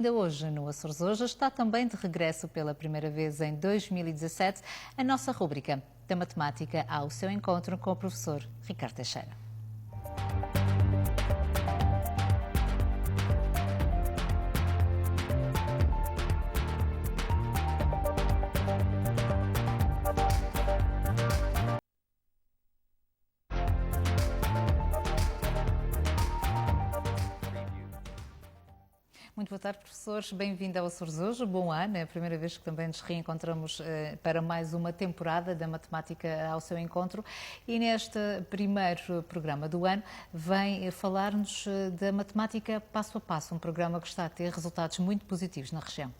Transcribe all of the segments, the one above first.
Ainda hoje, no Açores Hoje, está também de regresso pela primeira vez em 2017 a nossa rúbrica da matemática ao seu encontro com o professor Ricardo Teixeira. Muito boa tarde, professores. Bem-vindo ao Açores Hoje. Bom ano. É a primeira vez que também nos reencontramos para mais uma temporada da Matemática ao seu encontro. E neste primeiro programa do ano vem falar-nos da matemática passo a passo, um programa que está a ter resultados muito positivos na região.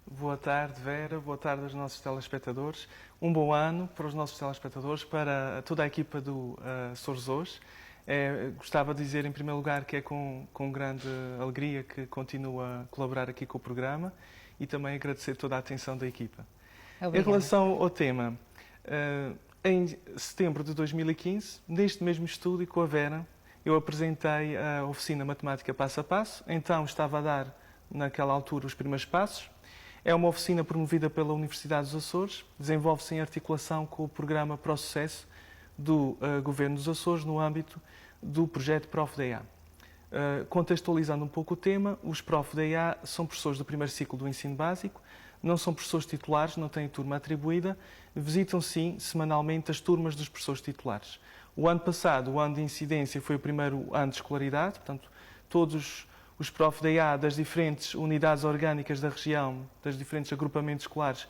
Boa tarde, Vera. Boa tarde aos nossos telespectadores. Um bom ano para os nossos telespectadores, para toda a equipa do Açores Hoje. Gostava de dizer, em primeiro lugar, que é com grande alegria que continuo a colaborar aqui com o programa e também agradecer toda a atenção da equipa. Obrigada. Em relação ao tema, em setembro de 2015, neste mesmo estúdio com a Vera, eu apresentei a oficina Matemática Passo a Passo. Então estava a dar, naquela altura, os primeiros passos. É uma oficina promovida pela Universidade dos Açores, desenvolve-se em articulação com o programa Pro Sucesso do Governo dos Açores no âmbito do projeto Prof.DA. Contextualizando um pouco o tema, os Prof.DA são professores do primeiro ciclo do ensino básico, não são professores titulares, não têm turma atribuída, visitam sim semanalmente as turmas dos professores titulares. O ano passado, o ano de incidência, foi o primeiro ano de escolaridade, portanto, todos os Prof.DA das diferentes unidades orgânicas da região, dos diferentes agrupamentos escolares,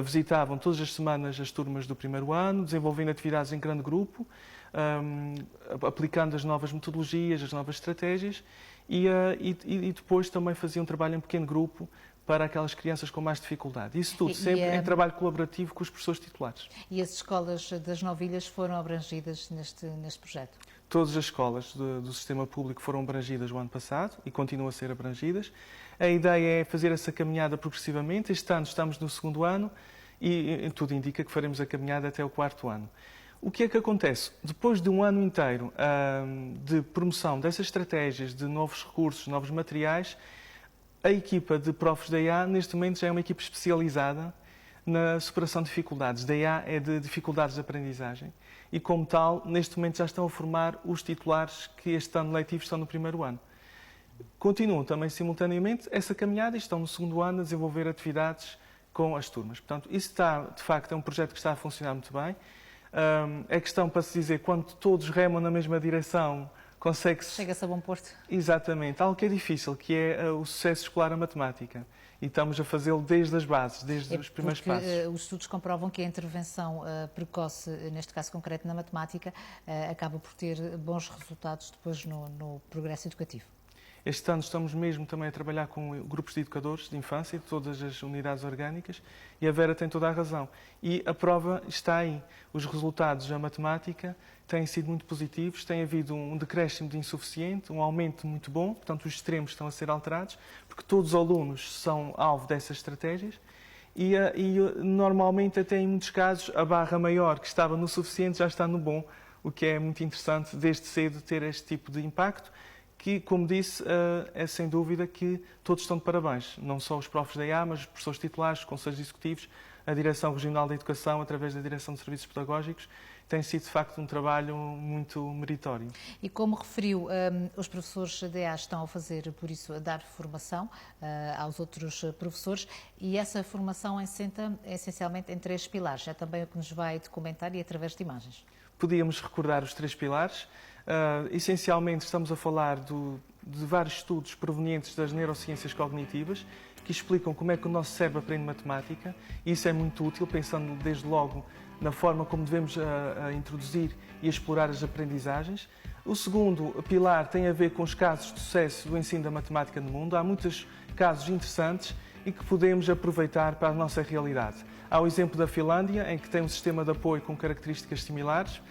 visitavam todas as semanas as turmas do primeiro ano, desenvolvendo atividades em grande grupo, aplicando as novas metodologias, as novas estratégias e depois também faziam um trabalho em pequeno grupo para aquelas crianças com mais dificuldade. Isso tudo sempre em trabalho colaborativo com os professores titulares. E as escolas das Novilhas foram abrangidas neste projeto? Todas as escolas do sistema público foram abrangidas o ano passado e continuam a ser abrangidas. A ideia é fazer essa caminhada progressivamente. Este ano estamos no segundo ano e tudo indica que faremos a caminhada até o quarto ano. O que é que acontece? Depois de um ano inteiro de promoção dessas estratégias, de novos recursos, novos materiais, a equipa de Profs da IA, neste momento, já é uma equipa especializada na superação de dificuldades. Da IA é de dificuldades de aprendizagem e, como tal, neste momento já estão a formar os titulares que este ano letivo estão no primeiro ano. Continuam também simultaneamente essa caminhada e estão no segundo ano a desenvolver atividades com as turmas. Portanto, isso está, de facto, é um projeto que está a funcionar muito bem. É questão para se dizer, quando todos remam na mesma direção, consegue-se... Chega-se a bom porto. Exatamente. Algo que é difícil, que é o sucesso escolar na matemática. E estamos a fazê-lo desde as bases, desde os primeiros passos. Os estudos comprovam que a intervenção precoce, neste caso concreto na matemática, acaba por ter bons resultados depois no progresso educativo. Este ano estamos mesmo também a trabalhar com grupos de educadores de infância, de todas as unidades orgânicas, e a Vera tem toda a razão. E a prova está aí. Os resultados da matemática têm sido muito positivos, tem havido um decréscimo de insuficiente, um aumento muito bom, portanto os extremos estão a ser alterados, porque todos os alunos são alvo dessas estratégias, e normalmente até em muitos casos a barra maior que estava no suficiente já está no bom, o que é muito interessante desde cedo ter este tipo de impacto, que, como disse, é sem dúvida que todos estão de parabéns. Não só os profs da IA, mas os professores titulares, os conselhos executivos, a Direção Regional da Educação, através da Direção de Serviços Pedagógicos, tem sido, de facto, um trabalho muito meritório. E como referiu, os professores da IA estão a fazer, por isso, a dar formação aos outros professores e essa formação assenta essencialmente em 3 pilares. É também o que nos vai documentar e através de imagens. Podíamos recordar os 3 pilares. Essencialmente estamos a falar de vários estudos provenientes das neurociências cognitivas que explicam como é que o nosso cérebro aprende matemática e isso é muito útil, pensando desde logo na forma como devemos introduzir e explorar as aprendizagens. O segundo pilar tem a ver com os casos de sucesso do ensino da matemática no mundo. Há muitos casos interessantes e que podemos aproveitar para a nossa realidade. Há o exemplo da Finlândia, em que tem um sistema de apoio com características similares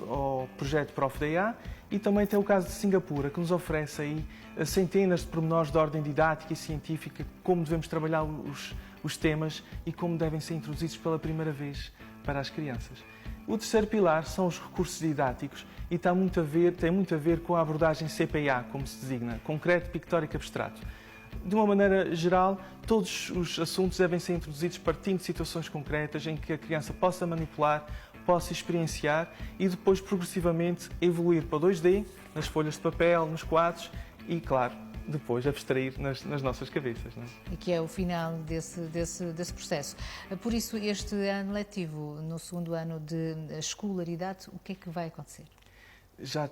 ao projeto Prof.DA, e também tem o caso de Singapura, que nos oferece aí centenas de pormenores de ordem didática e científica, como devemos trabalhar os temas e como devem ser introduzidos pela primeira vez para as crianças. O terceiro pilar são os recursos didáticos e tem muito a ver com a abordagem CPA, como se designa, concreto, pictórico, abstrato. De uma maneira geral, todos os assuntos devem ser introduzidos partindo de situações concretas em que a criança possa manipular, possa experienciar e depois progressivamente evoluir para o 2D, nas folhas de papel, nos quadros e, claro, depois abstrair nas nossas cabeças. Não é? E que é o final desse processo. Por isso, este ano letivo, no segundo ano de escolaridade, o que é que vai acontecer? Já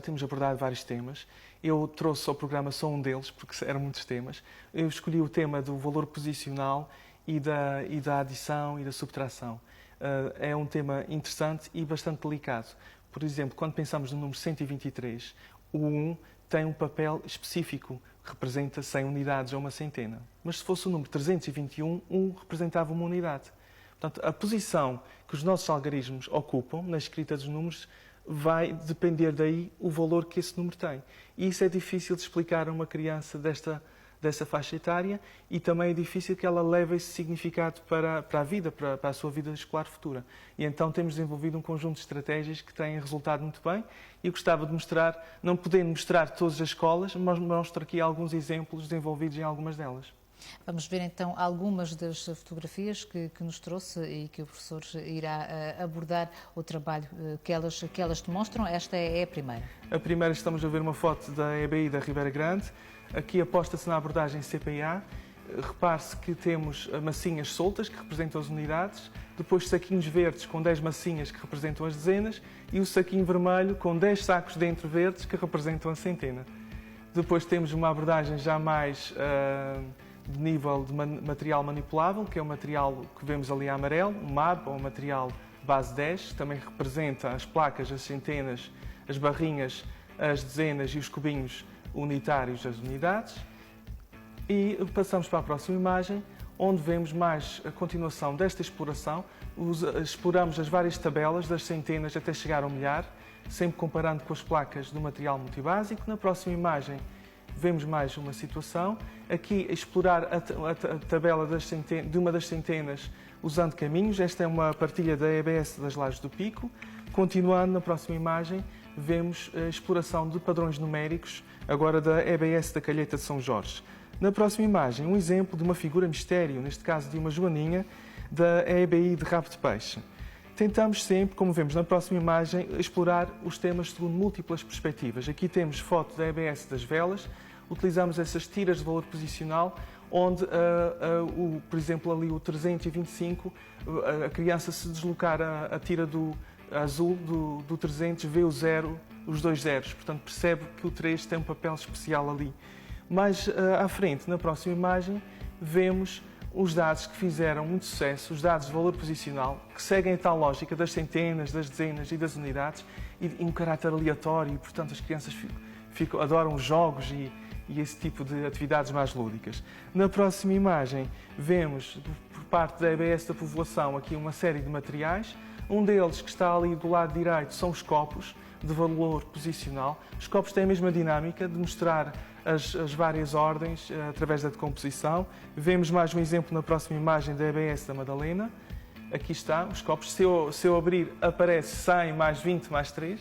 temos abordado vários temas. Eu trouxe ao programa só um deles, porque eram muitos temas. Eu escolhi o tema do valor posicional e da adição e da subtração. É um tema interessante e bastante delicado. Por exemplo, quando pensamos no número 123, o 1 tem um papel específico, representa 100 unidades ou uma centena. Mas se fosse o número 321, 1 representava uma unidade. Portanto, a posição que os nossos algarismos ocupam na escrita dos números vai depender daí o valor que esse número tem. E isso é difícil de explicar a uma criança dessa faixa etária e também é difícil que ela leve esse significado para a vida, para a sua vida escolar futura. E então temos desenvolvido um conjunto de estratégias que têm resultado muito bem e eu gostava de mostrar, não podendo mostrar todas as escolas, mas mostro aqui alguns exemplos desenvolvidos em algumas delas. Vamos ver então algumas das fotografias que nos trouxe e que o professor irá abordar o trabalho que elas demonstram. Esta é a primeira. A primeira, estamos a ver uma foto da EBI da Ribeira Grande. Aqui aposta-se na abordagem CPA. Repare-se que temos massinhas soltas, que representam as unidades, depois saquinhos verdes com 10 massinhas, que representam as dezenas, e o saquinho vermelho com 10 sacos dentro verdes, que representam a centena. Depois temos uma abordagem já mais de nível de material manipulável, que é o material que vemos ali a amarelo, o MAB, ou material base 10, também representa as placas, as centenas, as barrinhas, as dezenas e os cubinhos unitários das unidades. E passamos para a próxima imagem, onde vemos mais a continuação desta exploração. Exploramos as várias tabelas das centenas até chegar ao milhar, sempre comparando com as placas do material multibásico. Na próxima imagem vemos mais uma situação. Aqui explorar a tabela de uma das centenas usando caminhos. Esta é uma partilha da EBS das Lajes do Pico. Continuando, na próxima imagem, vemos a exploração de padrões numéricos, agora da EBS da Calheta de São Jorge. Na próxima imagem, um exemplo de uma figura mistério, neste caso de uma joaninha, da EBI de Rabo de Peixe. Tentamos sempre, como vemos na próxima imagem, explorar os temas segundo múltiplas perspectivas. Aqui temos foto da EBS das velas, utilizamos essas tiras de valor posicional, onde, por exemplo, ali o 325, a criança se deslocar a tira do azul do 300, vê o zero, os dois zeros, portanto percebe que o 3 tem um papel especial ali. Mais à frente, na próxima imagem, vemos os dados que fizeram muito sucesso, os dados de valor posicional, que seguem a tal lógica das centenas, das dezenas e das unidades, e um caráter aleatório, e, portanto, as crianças adoram jogos e esse tipo de atividades mais lúdicas. Na próxima imagem, vemos, por parte da EBS da Povoação, aqui uma série de materiais. Um deles, que está ali do lado direito, são os copos de valor posicional. Os copos têm a mesma dinâmica de mostrar as várias ordens através da decomposição. Vemos mais um exemplo na próxima imagem da EBS da Madalena. Aqui está, os copos. Se eu abrir, aparece 100 mais 20 mais 3.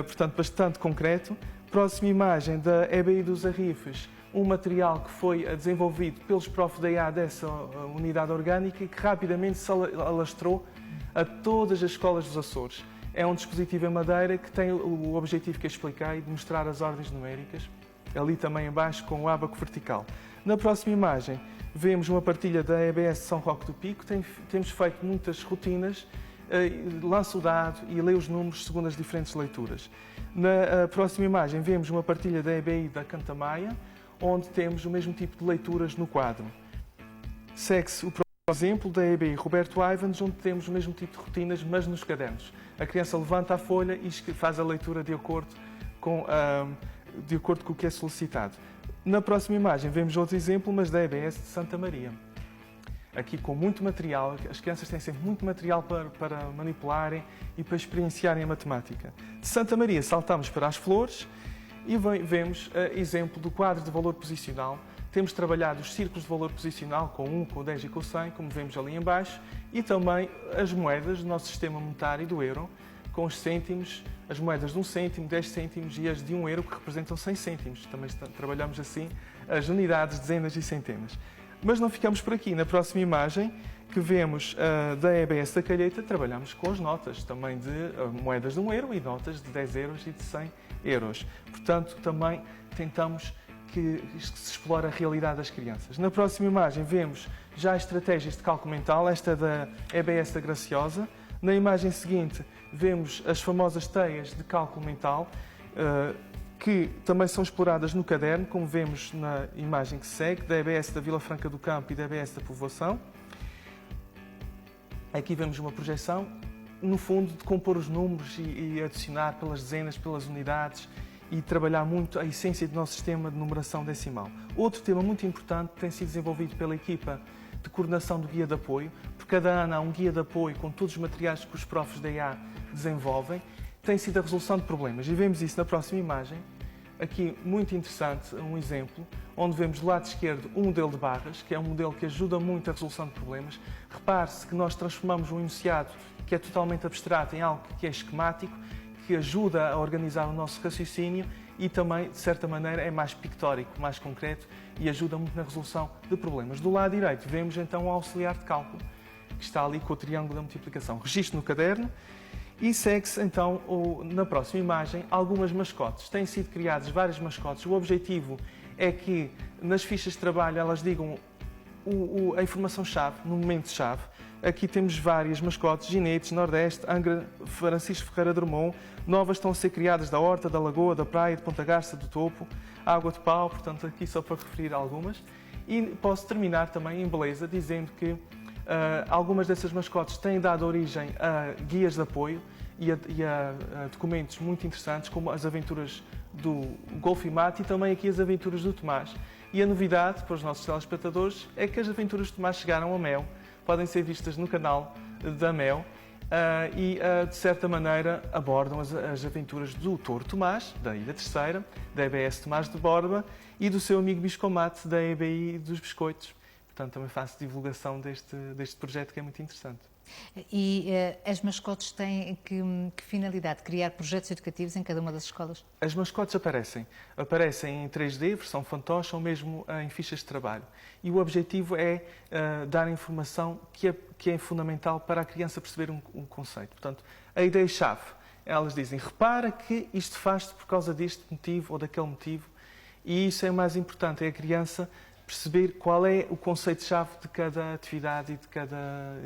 Portanto, bastante concreto. Próxima imagem da EBI dos Arrifes, um material que foi desenvolvido pelos profs da IA dessa unidade orgânica e que rapidamente se alastrou a todas as escolas dos Açores. É um dispositivo em madeira que tem o objetivo que eu expliquei, de mostrar as ordens numéricas, ali também embaixo com o ábaco vertical. Na próxima imagem, vemos uma partilha da EBS de São Roque do Pico. Temos feito muitas rotinas, lança o dado e lê os números segundo as diferentes leituras. Na próxima imagem, vemos uma partilha da EBI da Cantamaia, onde temos o mesmo tipo de leituras no quadro. Segue-se o exemplo da EBI Roberto Ivans, onde temos o mesmo tipo de rotinas, mas nos cadernos. A criança levanta a folha e faz a leitura de acordo com o que é solicitado. Na próxima imagem vemos outro exemplo, mas da EBS de Santa Maria. Aqui com muito material, as crianças têm sempre muito material para manipularem e para experienciarem a matemática. De Santa Maria saltamos para as flores e vemos exemplo do quadro de valor posicional. Temos trabalhado os círculos de valor posicional com 1, com 10 e com 100, como vemos ali em baixo, e também as moedas do nosso sistema monetário do euro, com os cêntimos, as moedas de 1 cêntimo, 10 cêntimos e as de 1 euro, que representam 100 cêntimos. Também trabalhamos assim as unidades, dezenas e centenas. Mas não ficamos por aqui. Na próxima imagem que vemos da EBS da Calheita, trabalhamos com as notas também de moedas de 1 euro e notas de 10 euros e de 100 euros. Portanto, também tentamos que se explore a realidade das crianças. Na próxima imagem vemos já estratégias de cálculo mental, esta da EBS da Graciosa. Na imagem seguinte vemos as famosas teias de cálculo mental, que também são exploradas no caderno, como vemos na imagem que segue, da EBS da Vila Franca do Campo e da EBS da Povoação. Aqui vemos uma projeção, no fundo, de compor os números e adicionar pelas dezenas, pelas unidades e trabalhar muito a essência do nosso sistema de numeração decimal. Outro tema muito importante tem sido desenvolvido pela equipa de coordenação do guia de apoio. Por cada ano há um guia de apoio com todos os materiais que os profs da EA desenvolvem. Tem sido a resolução de problemas e vemos isso na próxima imagem. Aqui, muito interessante, um exemplo, onde vemos do lado esquerdo um modelo de barras, que é um modelo que ajuda muito a resolução de problemas. Repare-se que nós transformamos um enunciado que é totalmente abstrato em algo que é esquemático, que ajuda a organizar o nosso raciocínio e também, de certa maneira, é mais pictórico, mais concreto e ajuda muito na resolução de problemas. Do lado direito, vemos então o auxiliar de cálculo, que está ali com o triângulo da multiplicação. Registro no caderno. E segue-se, então, na próxima imagem, algumas mascotes. Têm sido criadas várias mascotes. O objetivo é que, nas fichas de trabalho, elas digam a informação-chave, no momento-chave. Aqui temos várias mascotes, Ginetes, Nordeste, Angra, Francisco Ferreira Drummond. Novas estão a ser criadas da Horta, da Lagoa, da Praia, de Ponta Garça, do Topo, Água de Pau, portanto, aqui só para referir algumas. E posso terminar também em beleza, dizendo que algumas dessas mascotes têm dado origem a guias de apoio e a documentos muito interessantes, como as aventuras do Golfo e Mate e também aqui as aventuras do Tomás. E a novidade para os nossos telespectadores é que as aventuras do Tomás chegaram ao Mel, podem ser vistas no canal da Mel e, de certa maneira, abordam as aventuras do Touro Tomás, da Ilha Terceira, da EBS Tomás de Borba e do seu amigo Biscomate, da EBI dos Biscoitos. Portanto, também faço divulgação deste projeto que é muito interessante. E as mascotes têm que finalidade? Criar projetos educativos em cada uma das escolas? As mascotes aparecem em 3D, versão fantoche ou mesmo em fichas de trabalho. E o objetivo é dar informação que é fundamental para a criança perceber um conceito. Portanto, a ideia-chave, elas dizem, repara que isto faz-se por causa deste motivo ou daquele motivo. E isso é o mais importante, é a criança perceber qual é o conceito-chave de cada atividade e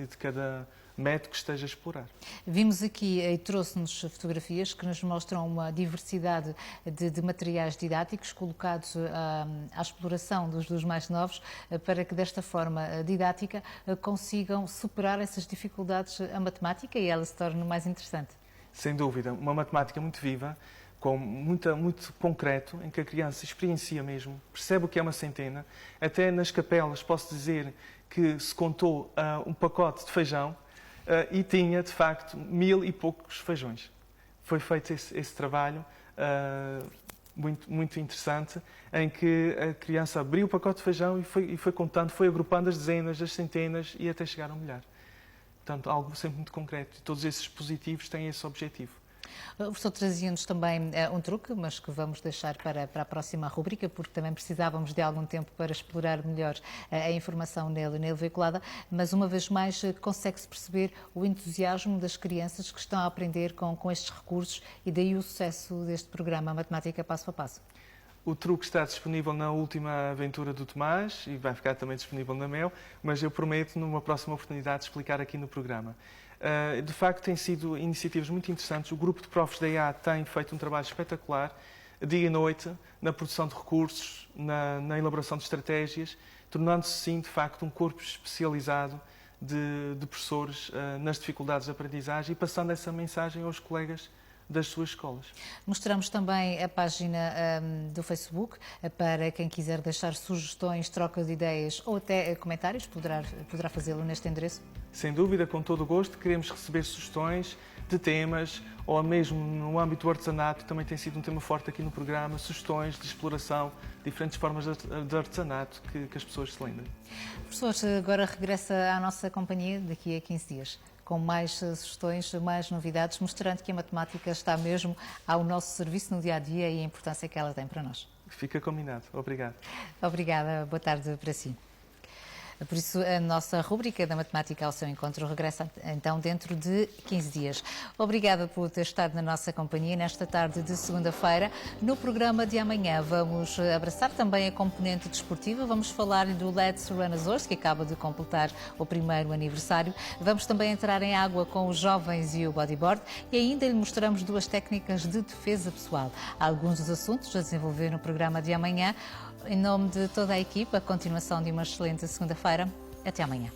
de cada método que esteja a explorar. Vimos aqui e trouxe-nos fotografias que nos mostram uma diversidade de materiais didáticos colocados à exploração dos mais novos para que desta forma didática consigam superar essas dificuldades à matemática e ela se torne mais interessante. Sem dúvida, uma matemática muito viva, muito concreto, em que a criança experiencia mesmo, percebe o que é uma centena. Até nas capelas posso dizer que se contou um pacote de feijão e tinha, de facto, 1000 e poucos feijões. Foi feito esse trabalho muito interessante, em que a criança abriu o pacote de feijão e foi contando, foi agrupando as dezenas, as centenas e até chegar ao milhar. Portanto, algo sempre muito concreto. E todos esses dispositivos têm esse objetivo. O professor trazia-nos também um truque, mas que vamos deixar para a próxima rubrica, porque também precisávamos de algum tempo para explorar melhor a informação nele veiculada, mas uma vez mais consegue-se perceber o entusiasmo das crianças que estão a aprender com estes recursos e daí o sucesso deste programa Matemática Passo a Passo. O truque está disponível na última aventura do Tomás e vai ficar também disponível na Mel, mas eu prometo numa próxima oportunidade explicar aqui no programa. De facto, têm sido iniciativas muito interessantes. O grupo de profs da EA tem feito um trabalho espetacular, dia e noite, na produção de recursos, na elaboração de estratégias, tornando-se, sim, de facto, um corpo especializado de professores nas dificuldades de aprendizagem e passando essa mensagem aos colegas das suas escolas. Mostramos também a página do Facebook para quem quiser deixar sugestões, troca de ideias ou até comentários, poderá fazê-lo neste endereço? Sem dúvida, com todo o gosto, queremos receber sugestões de temas ou mesmo no âmbito do artesanato, também tem sido um tema forte aqui no programa, sugestões de exploração, diferentes formas de artesanato que as pessoas se lembrem. Professor, agora regressa à nossa companhia daqui a 15 dias. Com mais sugestões, mais novidades, mostrando que a matemática está mesmo ao nosso serviço no dia-a-dia e a importância que ela tem para nós. Fica combinado. Obrigado. Obrigada, boa tarde para si. Por isso, a nossa rúbrica da Matemática ao seu Encontro regressa então dentro de 15 dias. Obrigada por ter estado na nossa companhia nesta tarde de segunda-feira. No programa de amanhã vamos abraçar também a componente desportiva. Vamos falar do Let's Run Azores, que acaba de completar o primeiro aniversário. Vamos também entrar em água com os jovens e o bodyboard e ainda lhe mostramos 2 técnicas de defesa pessoal. Há alguns dos assuntos a desenvolver no programa de amanhã. Em nome de toda a equipa, a continuação de uma excelente segunda-feira. Até amanhã.